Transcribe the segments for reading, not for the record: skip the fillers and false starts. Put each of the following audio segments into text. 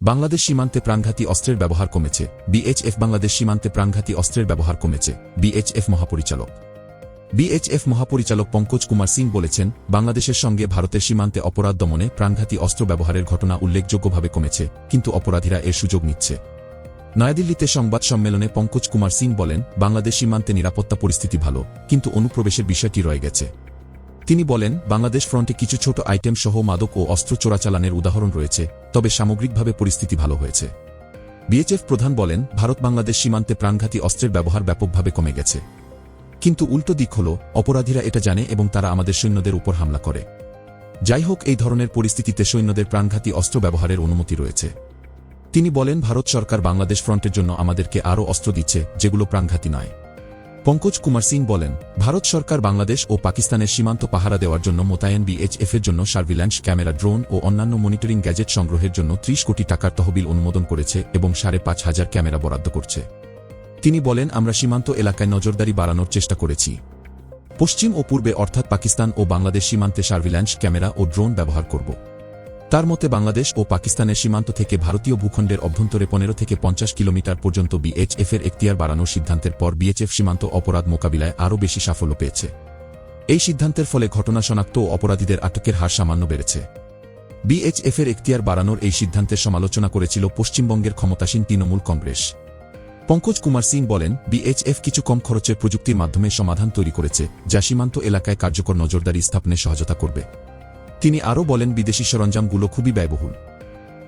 বাংলাদেশ সীমান্তে প্রাণঘাতী অস্ত্রের ব্যবহার কমেছে। বিএইচএফ বাংলাদেশ সীমান্তে প্রাণঘাতী অস্ত্রের ব্যবহার কমেছে। বিএইচএফ মহাপরিচালক পঙ্কজ কুমার সিং বলেছেন, বাংলাদেশের সঙ্গে ভারতের সীমান্তে অপরাধ দমনে প্রাণঘাতী অস্ত্র ব্যবহারের ঘটনা উল্লেখযোগ্যভাবে কমেছে, কিন্তু অপরাধীরা এর সুযোগ নিচ্ছে। নয়াদিল্লিতে সংবাদ সম্মেলনে পঙ্কজ কুমার সিং বলেন, বাংলাদেশ সীমান্তে নিরাপত্তা পরিস্থিতি ভালো, কিন্তু অনুপ্রবেশের বিষয়টি রয়ে গেছে। তিনি বলেন, বাংলাদেশ ফ্রন্টে কিছু ছোট আইটেম সহ মাদক ও অস্ত্র চোরাচালানের উদাহরণ রয়েছে, তবে সামগ্রিকভাবে পরিস্থিতি ভালো হয়েছে। বিএইচএফ প্রধান বলেন, ভারত বাংলাদেশ সীমান্তে প্রাণঘাতী অস্ত্রের ব্যবহার ব্যাপকভাবে কমে গেছে। কিন্তু উল্টো দিক হল, অপরাধীরা এটা জানে এবং তারা আমাদের সৈন্যদের উপর হামলা করে। যাই হোক, এই ধরনের পরিস্থিতিতে সৈন্যদের প্রাণঘাতী অস্ত্র ব্যবহারের অনুমতি রয়েছে। তিনি বলেন, ভারত সরকার বাংলাদেশ ফ্রন্টের জন্য আমাদেরকে আরও অস্ত্র দিচ্ছে, যেগুলো প্রাণঘাতী নয়। পঙ্কজ কুমার সিং বলেন, ভারত সরকার বাংলাদেশ ও পাকিস্তানের সীমান্ত পাহারা দেওয়ার জন্য মোতায়েন বিএইচএফের জন্য সার্ভিল্যান্স ক্যামেরা, ড্রোন ও অন্যান্য মনিটরিং গ্যাজেট সংগ্রহের জন্য ৩০ কোটি টাকার তহবিল অনুমোদন করেছে এবং ৫,৫০০ ক্যামেরা বরাদ্দ করছে। তিনি বলেন, আমরা সীমান্ত এলাকায় নজরদারি বাড়ানোর চেষ্টা করেছি। পশ্চিম ও পূর্বে অর্থাৎ পাকিস্তান ও বাংলাদেশ সীমান্তে সার্ভিল্যান্স ক্যামেরা ও ড্রোন ব্যবহার করব। তার মতে, বাংলাদেশ ও পাকিস্তানের সীমান্ত থেকে ভারতীয় ভূখণ্ডের অভ্যন্তরে ১৫ থেকে ৫০ কিলোমিটার পর্যন্ত বিএইচএফের এখতিয়ার বাড়ানোর সিদ্ধান্তের পর বিএইচএফ সীমান্ত অপরাধ মোকাবিলায় আরও বেশি সাফল্য পেয়েছে। এই সিদ্ধান্তের ফলে ঘটনা শনাক্ত ও অপরাধীদের আটকের হার সামান্য বেড়েছে। বিএইচএফের এখতিয়ার বাড়ানোর এই সিদ্ধান্তের সমালোচনা করেছিল পশ্চিমবঙ্গের ক্ষমতাসীন তৃণমূল কংগ্রেস। পঙ্কজ কুমার সিং বলেন, বিএইচএফ কিছু কম খরচের প্রযুক্তির মাধ্যমে সমাধান তৈরি করেছে, যা সীমান্ত এলাকায় কার্যকর নজরদারি স্থাপনে সহায়তা করবে। তিনি আরও বলেন, বিদেশি সরঞ্জামগুলো খুবই ব্যয়বহুল,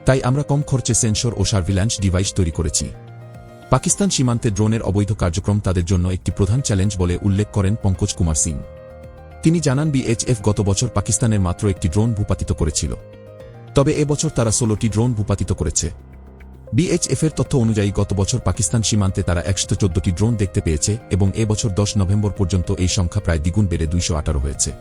তাই আমরা কম খরচে সেন্সর ও সার্ভিল্যান্স ডিভাইস তৈরি করেছি। পাকিস্তান সীমান্তে ড্রোনের অবৈধ কার্যক্রম তাদের জন্য একটি প্রধান চ্যালেঞ্জ বলে উল্লেখ করেন পঙ্কজ কুমার সিং। তিনি জানান, বিএইচএফ গত বছর পাকিস্তানের মাত্র একটি ড্রোন ভূপাতিত করেছিল, তবে এবছর তারা ১৬টি ড্রোন ভূপাতিত করেছে। বিএইচএফের তথ্য অনুযায়ী গত বছর পাকিস্তান সীমান্তে তারা ১১৪টি ড্রোন দেখতে পেয়েছে এবং এবছর ১০ নভেম্বর পর্যন্ত এই সংখ্যা প্রায় দ্বিগুণ বেড়ে ২১৮ হয়েছে।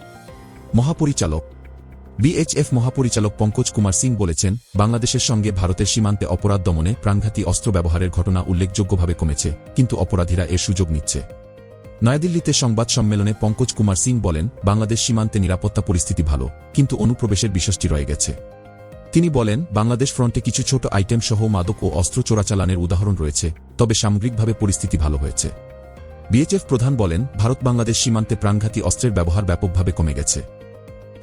বিএইচএফ মহাপরিচালক পঙ্কজ কুমার সিং বলেছেন, বাংলাদেশের সঙ্গে ভারতের সীমান্তে অপরাধ দমনে প্রাণঘাতী অস্ত্র ব্যবহারের ঘটনা উল্লেখযোগ্যভাবে কমেছে, কিন্তু অপরাধীরা এর সুযোগ নিচ্ছে। নয়াদিল্লিতে সংবাদ সম্মেলনে পঙ্কজ কুমার সিং বলেন, বাংলাদেশ সীমান্তে নিরাপত্তা পরিস্থিতি ভালো, কিন্তু অনুপ্রবেশের বিষয়টি রয়ে গেছে। তিনি বলেন, বাংলাদেশ ফ্রন্টে কিছু ছোট আইটেম সহ মাদক ও অস্ত্র চোরাচালানের উদাহরণ রয়েছে, তবে সামগ্রিকভাবে পরিস্থিতি ভালো হয়েছে। বিএইচএফ প্রধান বলেন, ভারত বাংলাদেশ সীমান্তে প্রাণঘাতী অস্ত্রের ব্যবহার ব্যাপকভাবে কমে গেছে।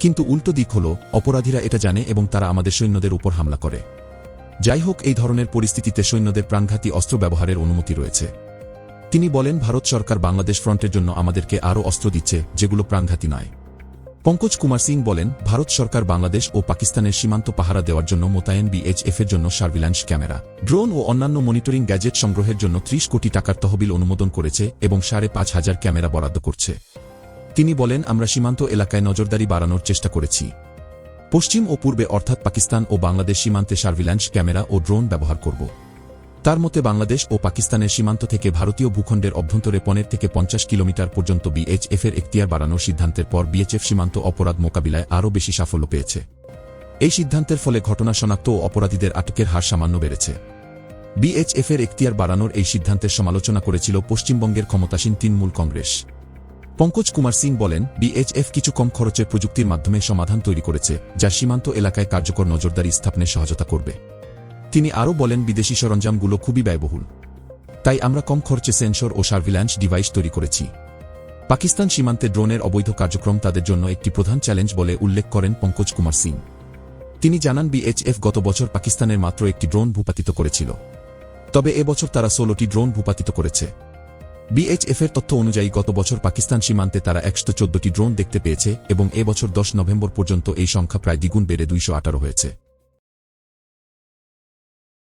কিন্তু উল্টো দিক হল, অপরাধীরা এটা জানে এবং তারা আমাদের সৈন্যদের উপর হামলা করে। যাই হোক, এই ধরনের পরিস্থিতিতে সৈন্যদের প্রাণঘাতী অস্ত্র ব্যবহারের অনুমতি রয়েছে। তিনি বলেন, ভারত সরকার বাংলাদেশ ফ্রন্টের জন্য আমাদেরকে আরও অস্ত্র দিচ্ছে, যেগুলো প্রাণঘাতী নয়। পঙ্কজ কুমার সিং বলেন, ভারত সরকার বাংলাদেশ ও পাকিস্তানের সীমান্ত পাহারা দেওয়ার জন্য মোতায়েন বিএইচএফের জন্য সার্ভিল্যান্স ক্যামেরা, ড্রোন ও অন্যান্য মনিটরিং গ্যাজেট সংগ্রহের জন্য ৩০ কোটি টাকার তহবিল অনুমোদন করেছে এবং ৫,৫০০ ক্যামেরা বরাদ্দ করছে। তিনি বলেন, আমরা সীমান্ত এলাকায় নজরদারি বাড়ানোর চেষ্টা করেছি। পশ্চিম ও পূর্বে অর্থাৎ পাকিস্তান ও বাংলাদেশ সীমান্তে সার্ভিল্যান্স ক্যামেরা ও ড্রোন ব্যবহার করব। তার মতে, বাংলাদেশ ও পাকিস্তানের সীমান্ত থেকে ভারতীয় ভূখণ্ডের অভ্যন্তরে ১৫ থেকে ৫০ কিলোমিটার পর্যন্ত বিএইচএফের এখতিয়ার বাড়ানোর সিদ্ধান্তের পর বিএইচএফ সীমান্ত অপরাধ মোকাবিলায় আরও বেশি সাফল্য পেয়েছে। এই সিদ্ধান্তের ফলে ঘটনা শনাক্ত ও অপরাধীদের আটকের হার সামান্য বেড়েছে। বিএইচএফের এখতিয়ার বাড়ানোর এই সিদ্ধান্তের সমালোচনা করেছিল পশ্চিমবঙ্গের ক্ষমতাসীন তৃণমূল কংগ্রেস। পঙ্কজ কুমার সিং বলেন, বিএইচএফ কিছু কম খরচের প্রযুক্তির মাধ্যমে সমাধান তৈরি করেছে, যা সীমান্ত এলাকায় কার্যকর নজরদারি স্থাপনে সহায়তা করবে। তিনি আরও বলেন, বিদেশি সরঞ্জামগুলো খুবই ব্যয়বহুল, তাই আমরা কম খরচে সেন্সর ও সার্ভিল্যান্স ডিভাইস তৈরি করেছি। পাকিস্তান সীমান্তে ড্রোনের অবৈধ কার্যক্রম তাদের জন্য একটি প্রধান চ্যালেঞ্জ বলে উল্লেখ করেন পঙ্কজ কুমার সিং। তিনি জানান, বিএইচএফ গত বছর পাকিস্তানের মাত্র একটি ড্রোন ভূপাতিত করেছিল, তবে এবছর তারা ১৬টি ড্রোন ভূপাতিত করেছে। বিএইচএফের তথ্য অনুযায়ী গত বছর পাকিস্তান সীমান্তে তারা ১১৪টি ড্রোন দেখতে পেয়েছে এবং এবছর ১০ নভেম্বর পর্যন্ত এই সংখ্যা প্রায় দ্বিগুণ বেড়ে ২১৮ হয়েছে।